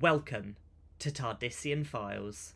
Welcome to Tardisian Files.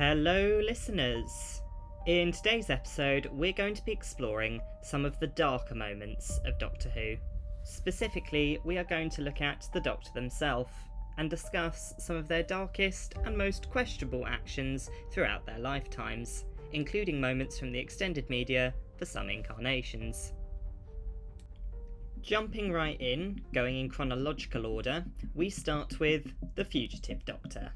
Hello listeners! In today's episode we're going to be exploring some of the darker moments of Doctor Who. Specifically, we are going to look at the Doctor themselves and discuss some of their darkest and most questionable actions throughout their lifetimes, including moments from the extended media for some incarnations. Jumping right in, going in chronological order, we start with The Fugitive Doctor.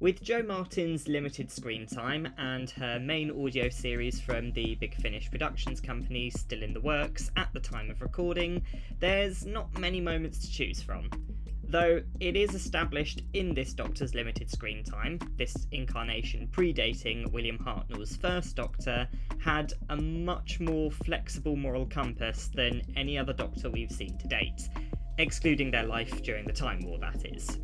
With Jo Martin's limited screen time and her main audio series from the Big Finish Productions company still in the works at the time of recording, there's not many moments to choose from. Though it is established in this Doctor's limited screen time, this incarnation predating William Hartnell's first Doctor had a much more flexible moral compass than any other Doctor we've seen to date, excluding their life during the Time War, that is.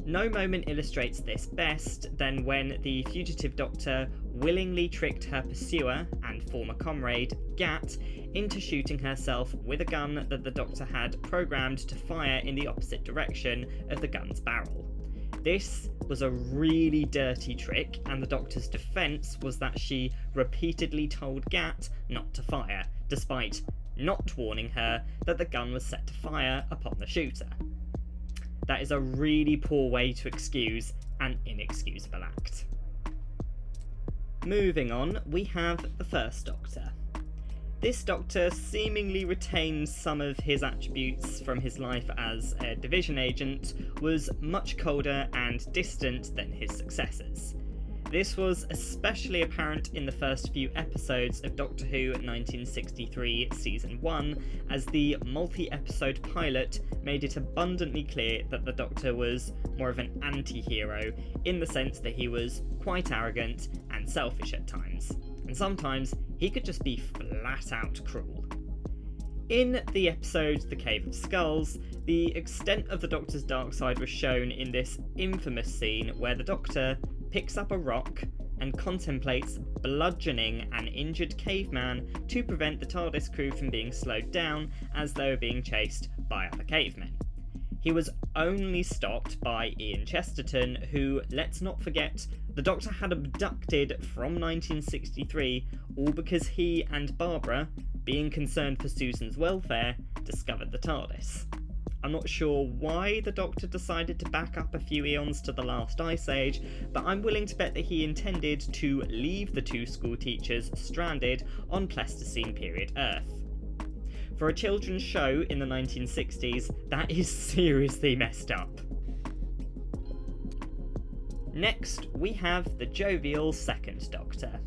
No moment illustrates this best than when the Fugitive Doctor willingly tricked her pursuer and former comrade, Gat, into shooting herself with a gun that the Doctor had programmed to fire in the opposite direction of the gun's barrel. This was a really dirty trick, and the Doctor's defence was that she repeatedly told Gat not to fire, despite not warning her that the gun was set to fire upon the shooter. That is a really poor way to excuse an inexcusable act. Moving on, we have the First Doctor. This Doctor seemingly retains some of his attributes from his life as a division agent, was much colder and distant than his successors. This was especially apparent in the first few episodes of Doctor Who 1963 Season 1, as the multi-episode pilot made it abundantly clear that the Doctor was more of an anti-hero, in the sense that he was quite arrogant and selfish at times, and sometimes he could just be flat out cruel. In the episode The Cave of Skulls, the extent of the Doctor's dark side was shown in this infamous scene where the Doctor picks up a rock and contemplates bludgeoning an injured caveman to prevent the TARDIS crew from being slowed down as they were being chased by other cavemen. He was only stopped by Ian Chesterton, who, let's not forget, the Doctor had abducted from 1963, all because he and Barbara, being concerned for Susan's welfare, discovered the TARDIS. I'm not sure why the Doctor decided to back up a few eons to the last Ice Age, but I'm willing to bet that he intended to leave the two school teachers stranded on Pleistocene period Earth. For a children's show in the 1960s, that is seriously messed up. Next, we have the jovial Second Doctor.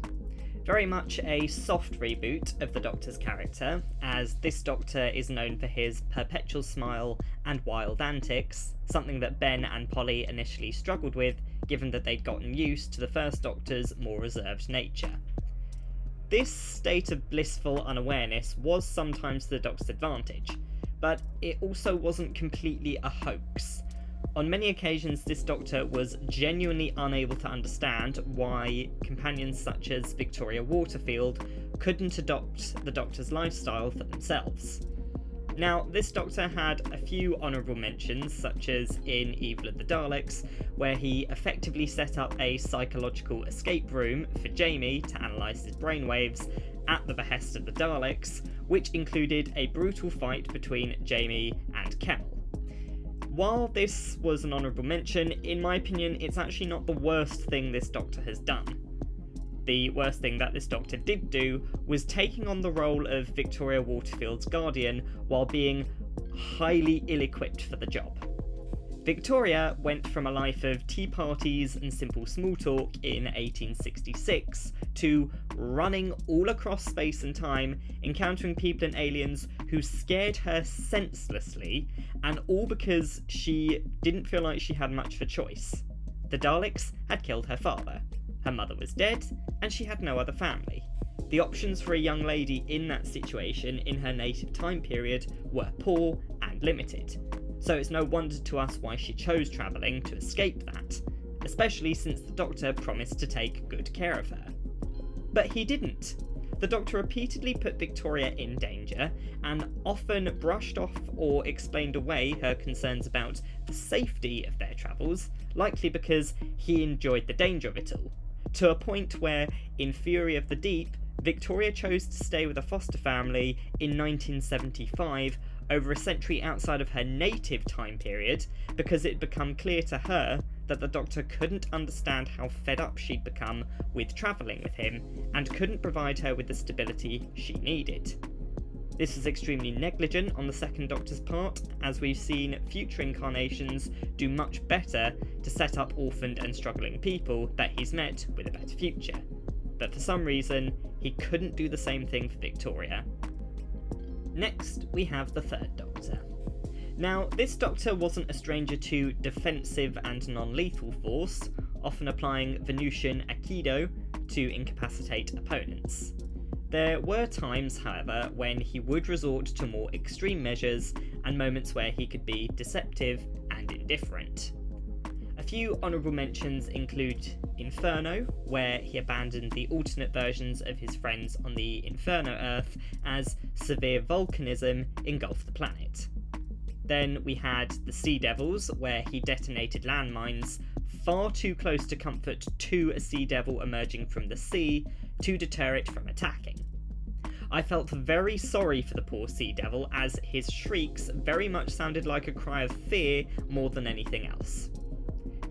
Very much a soft reboot of the Doctor's character, as this Doctor is known for his perpetual smile and wild antics, something that Ben and Polly initially struggled with, given that they'd gotten used to the First Doctor's more reserved nature. This state of blissful unawareness was sometimes to the Doctor's advantage, but it also wasn't completely a hoax. On many occasions, this Doctor was genuinely unable to understand why companions such as Victoria Waterfield couldn't adopt the Doctor's lifestyle for themselves. Now, this Doctor had a few honourable mentions, such as in Evil of the Daleks, where he effectively set up a psychological escape room for Jamie to analyse his brainwaves at the behest of the Daleks, which included a brutal fight between Jamie and Kemmel. While this was an honourable mention, in my opinion, it's actually not the worst thing this Doctor has done. The worst thing that this Doctor did do was taking on the role of Victoria Waterfield's guardian while being highly ill-equipped for the job. Victoria went from a life of tea parties and simple small talk in 1866 to running all across space and time, encountering people and aliens who scared her senselessly, and all because she didn't feel like she had much of a choice. The Daleks had killed her father, her mother was dead, and she had no other family. The options for a young lady in that situation in her native time period were poor and limited. So it's no wonder to us why she chose travelling to escape that, especially since the Doctor promised to take good care of her. But he didn't. The Doctor repeatedly put Victoria in danger, and often brushed off or explained away her concerns about the safety of their travels, likely because he enjoyed the danger of it all, to a point where, in Fury of the Deep, Victoria chose to stay with a foster family in 1975, over a century outside of her native time period, because it had become clear to her that the Doctor couldn't understand how fed up she'd become with travelling with him, and couldn't provide her with the stability she needed. This was extremely negligent on the second Doctor's part, as we've seen future incarnations do much better to set up orphaned and struggling people that he's met with a better future. But for some reason, he couldn't do the same thing for Victoria. Next, we have the third Doctor. Now, this Doctor wasn't a stranger to defensive and non-lethal force, often applying Venusian Aikido to incapacitate opponents. There were times, however, when he would resort to more extreme measures, and moments where he could be deceptive and indifferent. A few honourable mentions include Inferno, where he abandoned the alternate versions of his friends on the Inferno Earth as severe volcanism engulfed the planet. Then we had the Sea Devils, where he detonated landmines far too close to comfort to a Sea Devil emerging from the sea to deter it from attacking. I felt very sorry for the poor Sea Devil, as his shrieks very much sounded like a cry of fear more than anything else.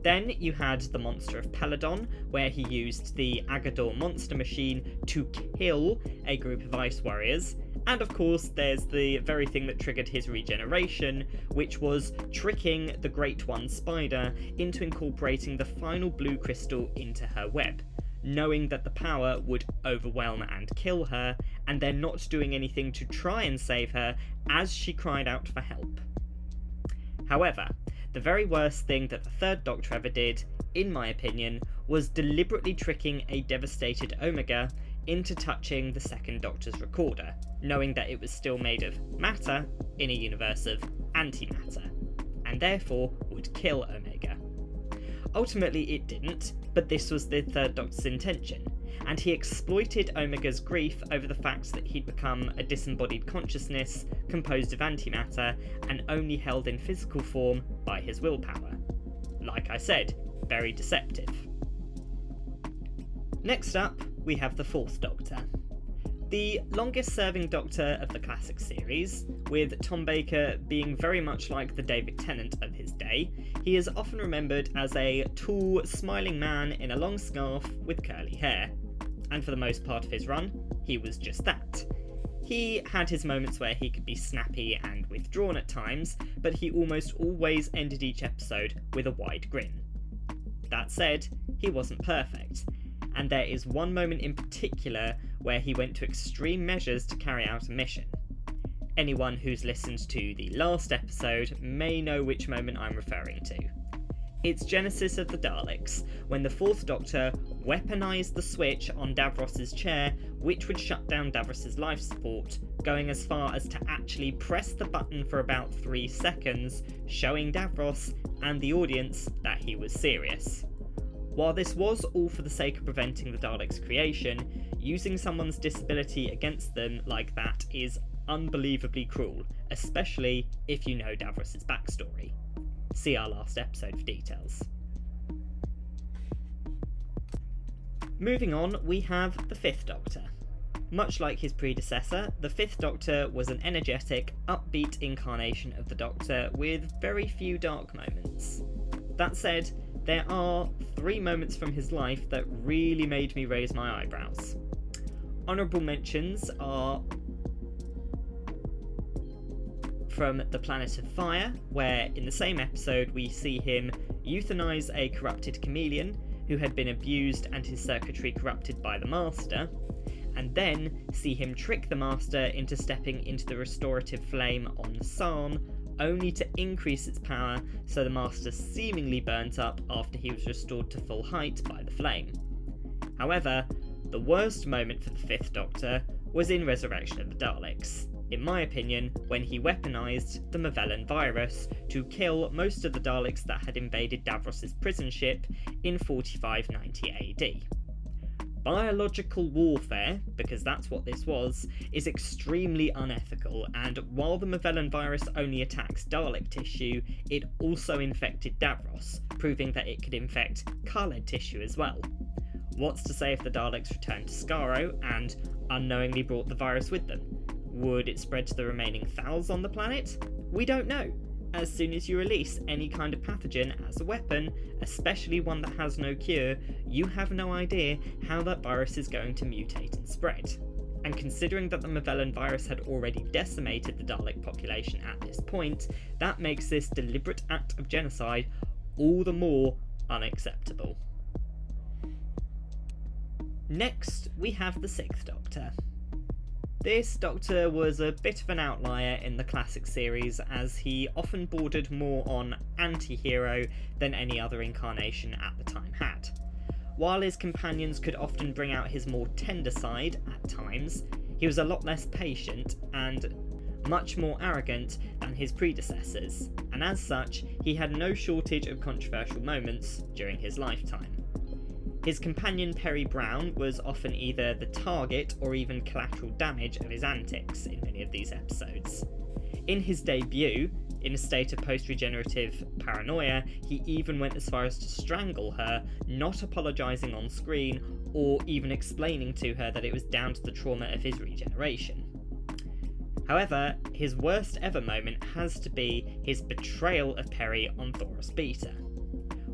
Then you had the Monster of Peladon, where he used the Agador monster machine to kill a group of ice warriors, and of course there's the very thing that triggered his regeneration, which was tricking the Great One Spider into incorporating the final blue crystal into her web, knowing that the power would overwhelm and kill her, and then not doing anything to try and save her as she cried out for help. However, the very worst thing that the third Doctor ever did, in my opinion, was deliberately tricking a devastated Omega into touching the second Doctor's recorder, knowing that it was still made of matter in a universe of antimatter, and therefore would kill Omega. Ultimately it didn't, but this was the third Doctor's intention, and he exploited Omega's grief over the fact that he'd become a disembodied consciousness composed of antimatter and only held in physical form by his willpower. Like I said, very deceptive. Next up, we have the fourth Doctor. The longest serving Doctor of the classic series, with Tom Baker being very much like the David Tennant of his day, he is often remembered as a tall, smiling man in a long scarf with curly hair. And for the most part of his run, he was just that. He had his moments where he could be snappy and withdrawn at times, but he almost always ended each episode with a wide grin. That said, he wasn't perfect, and there is one moment in particular where he went to extreme measures to carry out a mission. Anyone who's listened to the last episode may know which moment I'm referring to. It's Genesis of the Daleks, when the fourth Doctor weaponised the switch on Davros's chair, which would shut down Davros's life support, going as far as to actually press the button for about 3 seconds, showing Davros and the audience that he was serious. While this was all for the sake of preventing the Daleks' creation, using someone's disability against them like that is unbelievably cruel, especially if you know Davros's backstory. See our last episode for details. Moving on, we have the fifth Doctor. Much like his predecessor, the fifth Doctor was an energetic, upbeat incarnation of the Doctor with very few dark moments. That said, there are 3 moments from his life that really made me raise my eyebrows. Honourable mentions are from the Planet of Fire, where in the same episode we see him euthanize a corrupted chameleon who had been abused and his circuitry corrupted by the Master, and then see him trick the Master into stepping into the restorative flame on Sarn, only to increase its power so the Master seemingly burnt up after he was restored to full height by the flame. However, the worst moment for the Fifth Doctor was in Resurrection of the Daleks, in my opinion, when he weaponised the Mavellan virus to kill most of the Daleks that had invaded Davros's prison ship in 4590 AD. Biological warfare, because that's what this was, is extremely unethical, and while the Mavellan virus only attacks Dalek tissue, it also infected Davros, proving that it could infect Khaled tissue as well. What's to say if the Daleks returned to Skaro and unknowingly brought the virus with them? Would it spread to the remaining Thals on the planet? We don't know. As soon as you release any kind of pathogen as a weapon, especially one that has no cure, you have no idea how that virus is going to mutate and spread. And considering that the Mavellan virus had already decimated the Dalek population at this point, that makes this deliberate act of genocide all the more unacceptable. Next, we have the Sixth Doctor. This Doctor was a bit of an outlier in the classic series, as he often bordered more on anti-hero than any other incarnation at the time had. While his companions could often bring out his more tender side at times, he was a lot less patient and much more arrogant than his predecessors, and as such, he had no shortage of controversial moments during his lifetime. His companion Perry Brown was often either the target or even collateral damage of his antics in many of these episodes. In his debut, in a state of post-regenerative paranoia, he even went as far as to strangle her, not apologising on screen or even explaining to her that it was down to the trauma of his regeneration. However, his worst ever moment has to be his betrayal of Perry on Thoros Beta.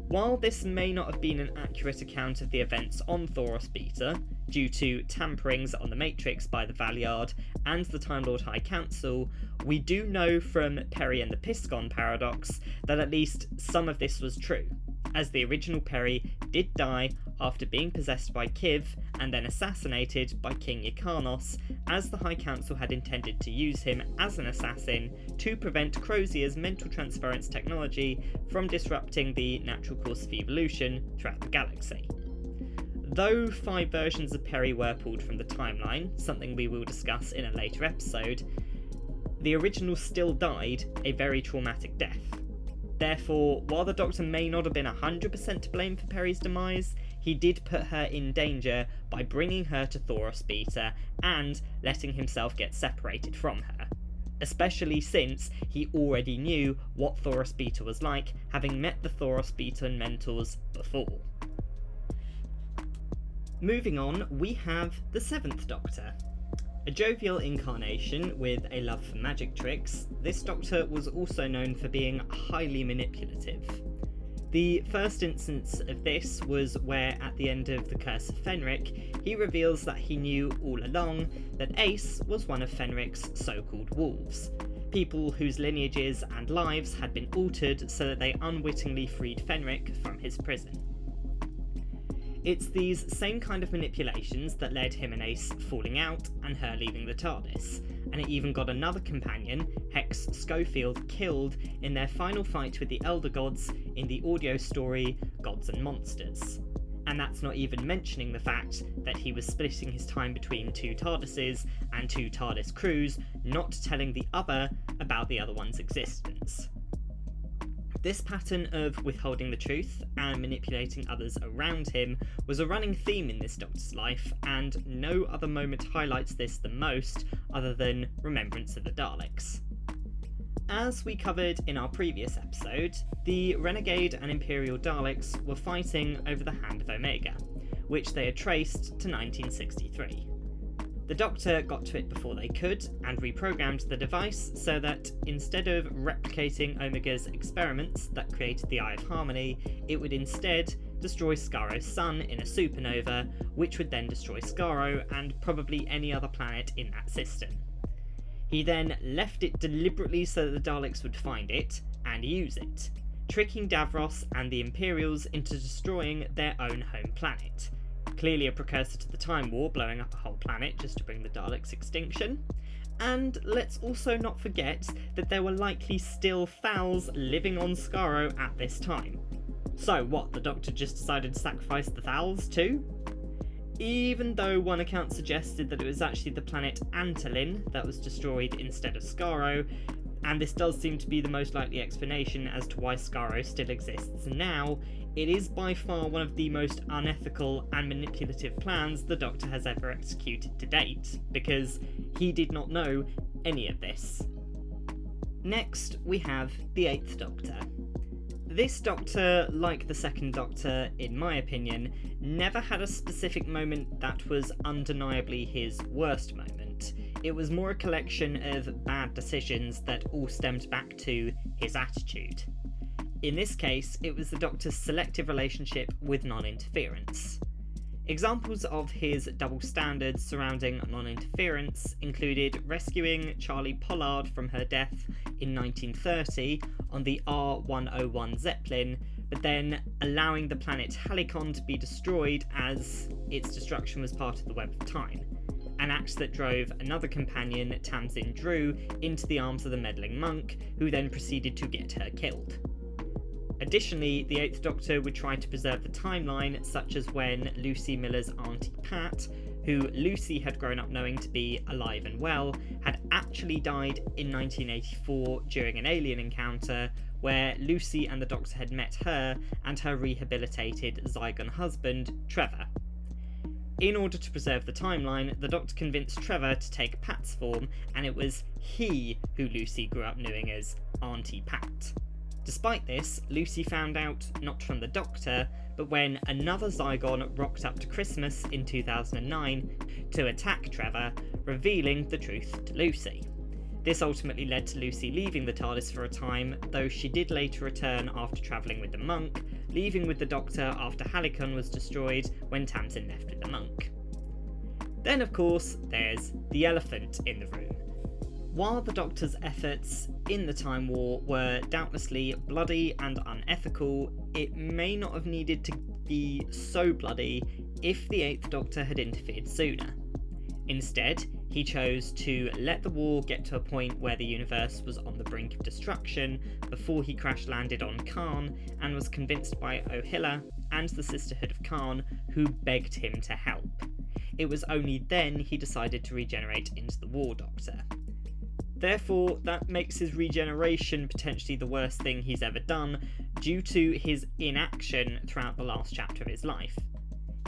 While this may not have been an accurate account of the events on Thoros Beta, due to tamperings on the Matrix by the Valiard and the Time Lord High Council, we do know from Perry and the Piscon paradox that at least some of this was true, as the original Perry did die after being possessed by Kiv and then assassinated by King Ikanos, as the High Council had intended to use him as an assassin to prevent Crozier's mental transference technology from disrupting the natural course of evolution throughout the galaxy. Though 5 versions of Perry were pulled from the timeline, something we will discuss in a later episode, the original still died a very traumatic death. Therefore, while the Doctor may not have been 100% to blame for Perry's demise, he did put her in danger by bringing her to Thoros Beta and letting himself get separated from her, especially since he already knew what Thoros Beta was like, having met the Thoros Beta mentors before. Moving on, we have the Seventh Doctor. A jovial incarnation with a love for magic tricks, this Doctor was also known for being highly manipulative. The first instance of this was where, at the end of The Curse of Fenric, he reveals that he knew all along that Ace was one of Fenric's so-called wolves, people whose lineages and lives had been altered so that they unwittingly freed Fenric from his prison. It's these same kind of manipulations that led him and Ace falling out and her leaving the TARDIS, and it even got another companion, Hex Schofield, killed in their final fight with the Elder Gods in the audio story Gods and Monsters. And that's not even mentioning the fact that he was splitting his time between 2 TARDISes and 2 TARDIS crews, not telling the other about the other one's existence. This pattern of withholding the truth and manipulating others around him was a running theme in this Doctor's life, and no other moment highlights this the most other than Remembrance of the Daleks. As we covered in our previous episode, the Renegade and Imperial Daleks were fighting over the Hand of Omega, which they had traced to 1963. The Doctor got to it before they could, and reprogrammed the device so that instead of replicating Omega's experiments that created the Eye of Harmony, it would instead destroy Skaro's sun in a supernova, which would then destroy Skaro and probably any other planet in that system. He then left it deliberately so that the Daleks would find it and use it, tricking Davros and the Imperials into destroying their own home planet. Clearly a precursor to the Time War, blowing up a whole planet just to bring the Daleks' extinction. And let's also not forget that there were likely still Thals living on Skaro at this time. So what, the Doctor just decided to sacrifice the Thals too? Even though one account suggested that it was actually the planet Antolin that was destroyed instead of Skaro, and this does seem to be the most likely explanation as to why Skaro still exists now, it is by far one of the most unethical and manipulative plans the Doctor has ever executed to date, because he did not know any of this. Next, we have the Eighth Doctor. This Doctor, like the Second Doctor, in my opinion, never had a specific moment that was undeniably his worst moment. It was more a collection of bad decisions that all stemmed back to his attitude. In this case, it was the Doctor's selective relationship with non-interference. Examples of his double standards surrounding non-interference included rescuing Charlie Pollard from her death in 1930 on the R-101 Zeppelin, but then allowing the planet Helicon to be destroyed as its destruction was part of the Web of Time, an act that drove another companion, Tamsin Drew, into the arms of the meddling monk, who then proceeded to get her killed. Additionally, the Eighth Doctor would try to preserve the timeline, such as when Lucy Miller's Auntie Pat, who Lucy had grown up knowing to be alive and well, had actually died in 1984 during an alien encounter, where Lucy and the Doctor had met her and her rehabilitated Zygon husband, Trevor. In order to preserve the timeline, the Doctor convinced Trevor to take Pat's form, and it was he who Lucy grew up knowing as Auntie Pat. Despite this, Lucy found out not from the Doctor, but when another Zygon rocked up to Christmas in 2009 to attack Trevor, revealing the truth to Lucy. This ultimately led to Lucy leaving the TARDIS for a time, though she did later return after travelling with the monk, leaving with the Doctor after Helicon was destroyed when Tamsin left with the monk. Then of course, there's the elephant in the room. While the Doctor's efforts in the Time War were doubtlessly bloody and unethical, it may not have needed to be so bloody if the Eighth Doctor had interfered sooner. Instead, he chose to let the war get to a point where the universe was on the brink of destruction before he crash-landed on Khan and was convinced by Ohila and the Sisterhood of Khan, who begged him to help. It was only then he decided to regenerate into the War Doctor. Therefore, that makes his regeneration potentially the worst thing he's ever done, due to his inaction throughout the last chapter of his life.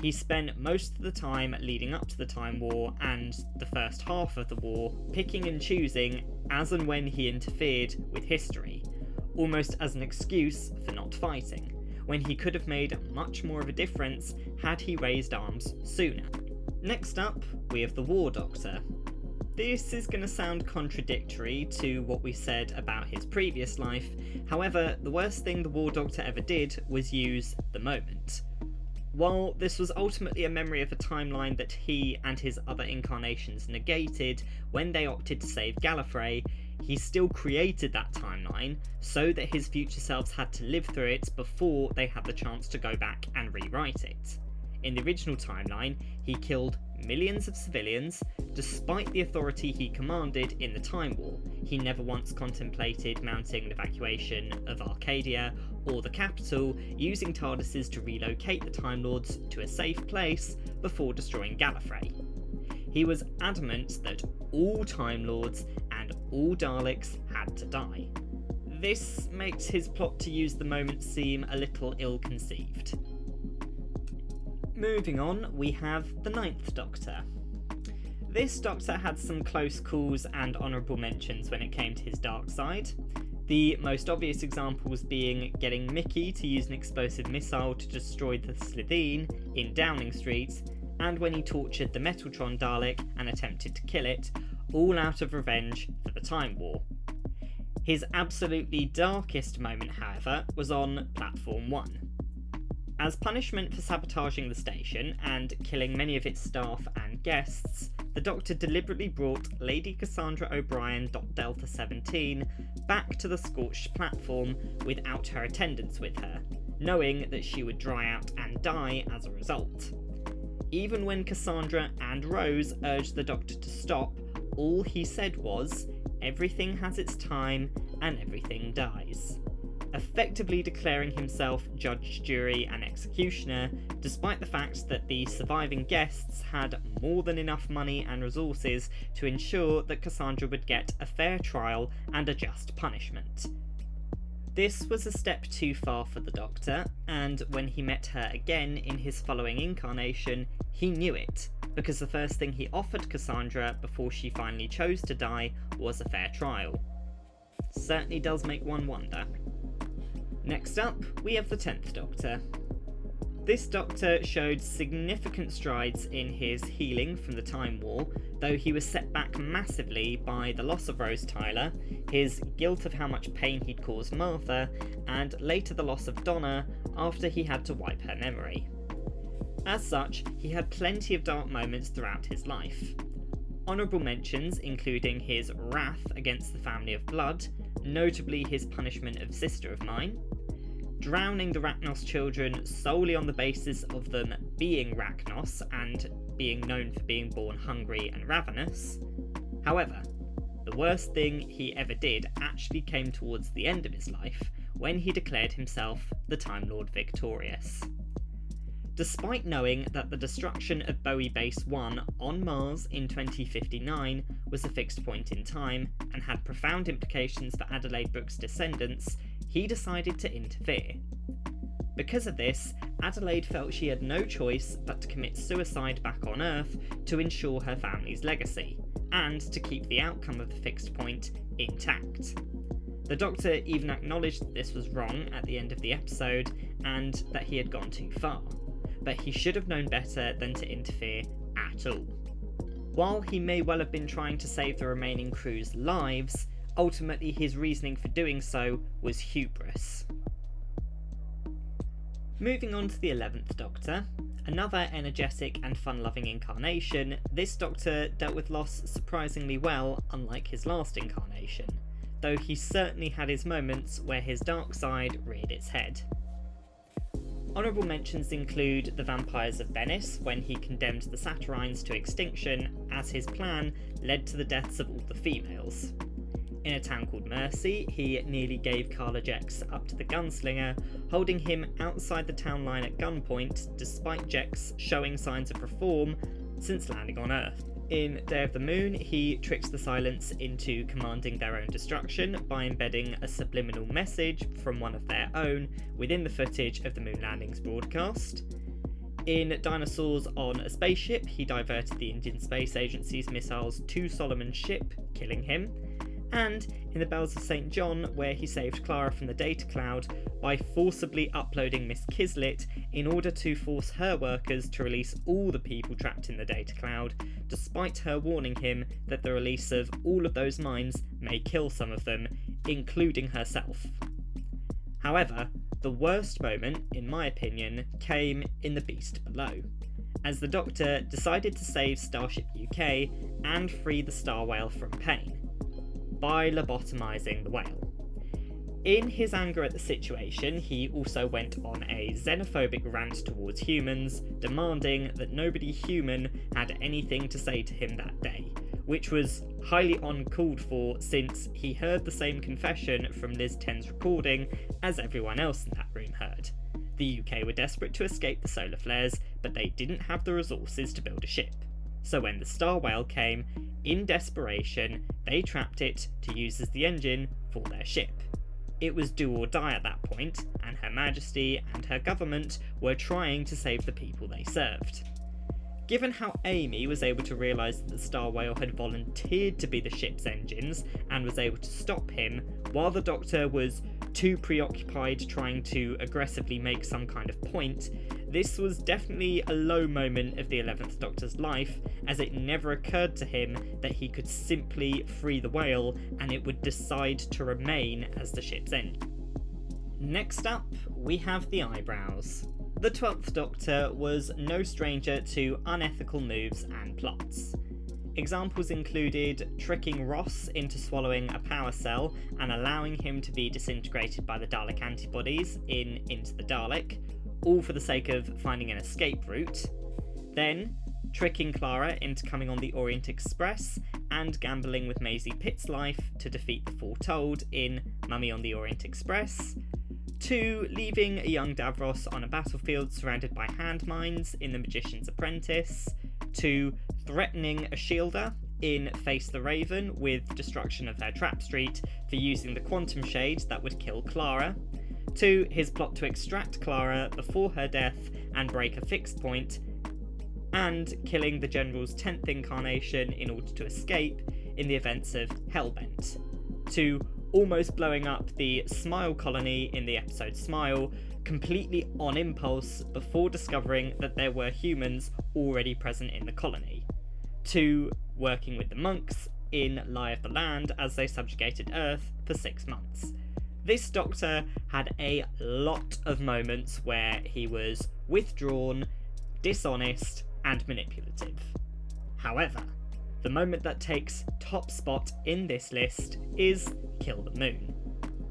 He spent most of the time leading up to the Time War and the first half of the war picking and choosing as and when he interfered with history, almost as an excuse for not fighting, when he could have made much more of a difference had he raised arms sooner. Next up, we have the War Doctor. This is going to sound contradictory to what we said about his previous life, however, the worst thing the War Doctor ever did was use the moment. While this was ultimately a memory of a timeline that he and his other incarnations negated when they opted to save Gallifrey, he still created that timeline so that his future selves had to live through it before they had the chance to go back and rewrite it. In the original timeline, he killed millions of civilians, despite the authority he commanded in the Time War. He never once contemplated mounting an evacuation of Arcadia or the capital, using TARDISes to relocate the Time Lords to a safe place before destroying Gallifrey. He was adamant that all Time Lords and all Daleks had to die. This makes his plot to use the moment seem a little ill-conceived. Moving on, we have the Ninth Doctor. This Doctor had some close calls and honourable mentions when it came to his dark side. The most obvious examples being getting Mickey to use an explosive missile to destroy the Slitheen in Downing Street, and when he tortured the Metaltron Dalek and attempted to kill it, all out of revenge for the Time War. His absolutely darkest moment, however, was on Platform 1. As punishment for sabotaging the station and killing many of its staff and guests, the Doctor deliberately brought Lady Cassandra O'Brien. Delta 17 back to the scorched platform without her attendants with her, knowing that she would dry out and die as a result. Even when Cassandra and Rose urged the Doctor to stop, all he said was, "Everything has its time and everything dies," effectively declaring himself judge, jury and executioner, despite the fact that the surviving guests had more than enough money and resources to ensure that Cassandra would get a fair trial and a just punishment. This was a step too far for the Doctor, and when he met her again in his following incarnation, he knew it, because the first thing he offered Cassandra before she finally chose to die was a fair trial. Certainly does make one wonder. Next up, we have the 10th Doctor. This Doctor showed significant strides in his healing from the Time War, though he was set back massively by the loss of Rose Tyler, his guilt of how much pain he'd caused Martha, and later the loss of Donna after he had to wipe her memory. As such, he had plenty of dark moments throughout his life. Honourable mentions including his wrath against the family of Blood, notably his punishment of Sister of Mine, drowning the Rachnos children solely on the basis of them being Rachnos and being known for being born hungry and ravenous. However, the worst thing he ever did actually came towards the end of his life, when he declared himself the Time Lord victorious. Despite knowing that the destruction of Bowie Base 1 on Mars in 2059 was a fixed point in time and had profound implications for Adelaide Brooke's descendants, he decided to interfere. Because of this, Adelaide felt she had no choice but to commit suicide back on Earth to ensure her family's legacy, and to keep the outcome of the fixed point intact. The Doctor even acknowledged that this was wrong at the end of the episode, and that he had gone too far, but he should have known better than to interfere at all. While he may well have been trying to save the remaining crew's lives, ultimately his reasoning for doing so was hubris. Moving on to the 11th Doctor, another energetic and fun-loving incarnation, this Doctor dealt with loss surprisingly well, unlike his last incarnation, though he certainly had his moments where his dark side reared its head. Honourable mentions include the Vampires of Venice, when he condemned the Saturnines to extinction, as his plan led to the deaths of all the females. In A Town Called Mercy, he nearly gave Carla Jex up to the Gunslinger, holding him outside the town line at gunpoint, despite Jex showing signs of reform since landing on Earth. In Day of the Moon, he tricked the Silents into commanding their own destruction by embedding a subliminal message from one of their own within the footage of the moon landings broadcast. In Dinosaurs on a Spaceship, he diverted the Indian Space Agency's missiles to Solomon's ship, killing him. And in The Bells of St. John, where he saved Clara from the data cloud by forcibly uploading Miss Kislet in order to force her workers to release all the people trapped in the data cloud, despite her warning him that the release of all of those minds may kill some of them, including herself. However, the worst moment, in my opinion, came in The Beast Below, as the Doctor decided to save Starship UK and free the star whale from pain by lobotomizing the whale. In his anger at the situation, he also went on a xenophobic rant towards humans, demanding that nobody human had anything to say to him that day, which was highly uncalled for since he heard the same confession from Liz 10's recording as everyone else in that room heard. The UK were desperate to escape the solar flares, but they didn't have the resources to build a ship. So when the star whale came, in desperation, they trapped it to use as the engine for their ship. It was do or die at that point, and Her Majesty and her government were trying to save the people they served. Given how Amy was able to realise that the star whale had volunteered to be the ship's engines and was able to stop him, while the Doctor was too preoccupied trying to aggressively make some kind of point, this was definitely a low moment of the 11th Doctor's life, as it never occurred to him that he could simply free the whale and it would decide to remain as the ship's engine. Next up, we have the eyebrows. The 12th Doctor was no stranger to unethical moves and plots. Examples included tricking Ross into swallowing a power cell and allowing him to be disintegrated by the Dalek antibodies in Into the Dalek, all for the sake of finding an escape route. Then, tricking Clara into coming on the Orient Express and gambling with Maisie Pitt's life to defeat the Foretold in Mummy on the Orient Express. 2. Leaving a young Davros on a battlefield surrounded by hand mines in The Magician's Apprentice. 2. Threatening a shielder in Face the Raven with destruction of their trap street for using the quantum shade that would kill Clara. 2. His plot to extract Clara before her death and break a fixed point, and killing the General's 10th incarnation in order to escape in the events of Hellbent. 2. Almost blowing up the Smile colony in the episode Smile, completely on impulse before discovering that there were humans already present in the colony. 2. Working with the monks in Lie of the Land as they subjugated Earth for 6 months. This Doctor had a lot of moments where he was withdrawn, dishonest, and manipulative. However, the moment that takes top spot in this list is Kill the Moon.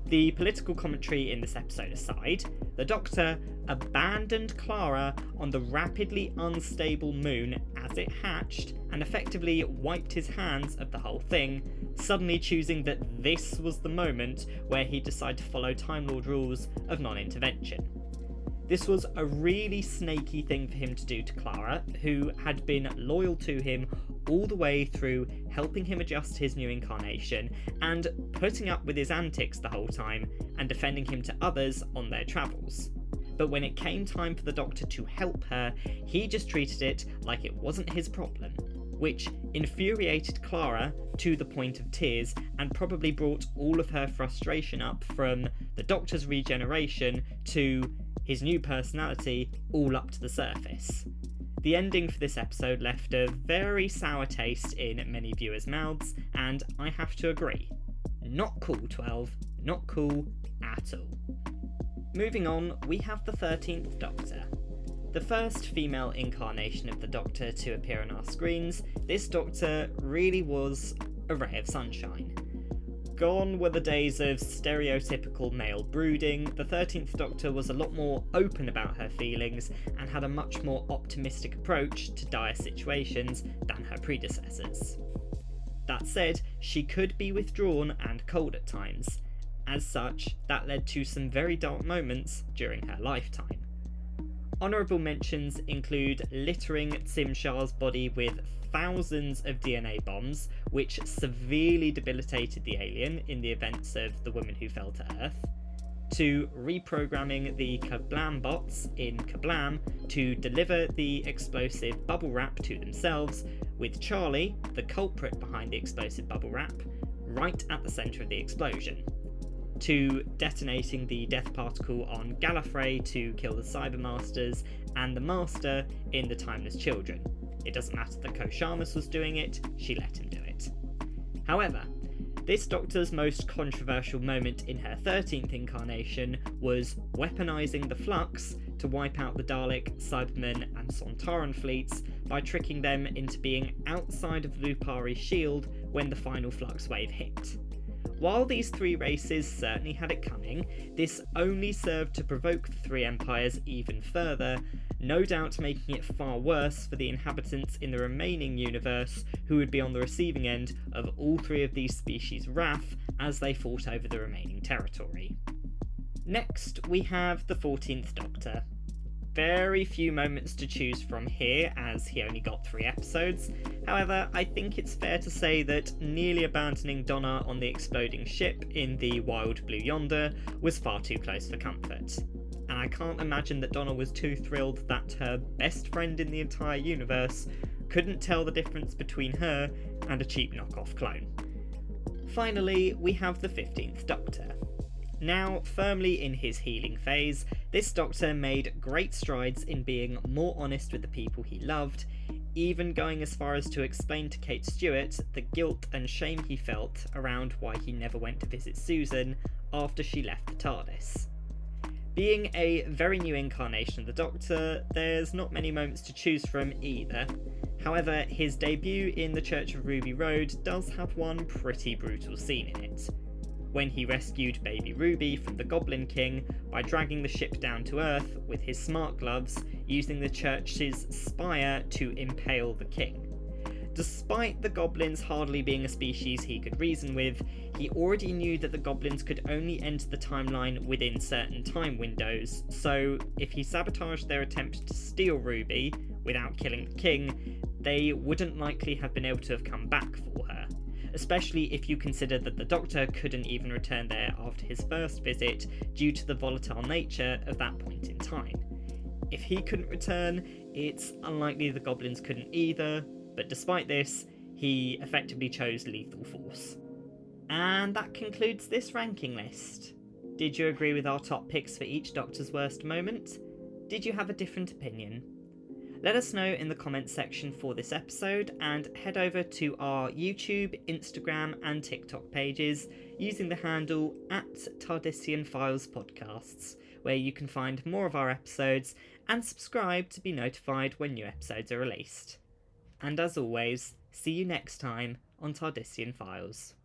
The political commentary in this episode aside, the Doctor abandoned Clara on the rapidly unstable moon as it hatched and effectively wiped his hands of the whole thing, suddenly choosing that this was the moment where he'd decide to follow Time Lord rules of non-intervention. This was a really snaky thing for him to do to Clara, who had been loyal to him all the way through helping him adjust his new incarnation and putting up with his antics the whole time and defending him to others on their travels. But when it came time for the Doctor to help her, he just treated it like it wasn't his problem, which infuriated Clara to the point of tears and probably brought all of her frustration up from the Doctor's regeneration to his new personality all up to the surface. The ending for this episode left a very sour taste in many viewers' mouths, and I have to agree. Not cool, 12. Not cool at all. Moving on, we have the 13th Doctor. The first female incarnation of the Doctor to appear on our screens, this Doctor really was a ray of sunshine. Gone were the days of stereotypical male brooding. The 13th Doctor was a lot more open about her feelings and had a much more optimistic approach to dire situations than her predecessors. That said, she could be withdrawn and cold at times. As such, that led to some very dark moments during her lifetime. Honourable mentions include littering Tsimshar's body with thousands of DNA bombs, which severely debilitated the alien in the events of The Woman Who Fell to Earth, to reprogramming the Kablam bots in Kablam to deliver the explosive bubble wrap to themselves, with Charlie, the culprit behind the explosive bubble wrap, right at the centre of the explosion, to detonating the death particle on Gallifrey to kill the Cybermasters and the Master in The Timeless Children. It doesn't matter that Koshamus was doing it, she let him do it. However, this Doctor's most controversial moment in her 13th incarnation was weaponising the Flux to wipe out the Dalek, Cyberman and Sontaran fleets by tricking them into being outside of Lupari's shield when the final Flux wave hit. While these three races certainly had it coming, this only served to provoke the three empires even further, no doubt making it far worse for the inhabitants in the remaining universe who would be on the receiving end of all three of these species' wrath as they fought over the remaining territory. Next, we have the 14th Doctor. Very few moments to choose from here, as he only got 3 episodes. However, I think it's fair to say that nearly abandoning Donna on the exploding ship in the Wild Blue Yonder was far too close for comfort. And I can't imagine that Donna was too thrilled that her best friend in the entire universe couldn't tell the difference between her and a cheap knockoff clone. Finally, we have the 15th Doctor. Now firmly in his healing phase, this Doctor made great strides in being more honest with the people he loved, even going as far as to explain to Kate Stewart the guilt and shame he felt around why he never went to visit Susan after she left the TARDIS. Being a very new incarnation of the Doctor, there's not many moments to choose from either. However, his debut in the Church of Ruby Road does have one pretty brutal scene in it. When he rescued baby Ruby from the Goblin King by dragging the ship down to Earth with his smart gloves, using the church's spire to impale the king. Despite the goblins hardly being a species he could reason with, he already knew that the goblins could only enter the timeline within certain time windows, so if he sabotaged their attempt to steal Ruby without killing the king, they wouldn't likely have been able to have come back for her, especially if you consider that the Doctor couldn't even return there after his first visit due to the volatile nature of that point in time. If he couldn't return, it's unlikely the goblins couldn't either, but despite this, he effectively chose lethal force. And that concludes this ranking list. Did you agree with our top picks for each Doctor's worst moment? Did you have a different opinion? Let us know in the comments section for this episode, and head over to our YouTube, Instagram and TikTok pages using the handle @Tardisian Files Podcasts, where you can find more of our episodes and subscribe to be notified when new episodes are released. And as always, see you next time on Tardisian Files.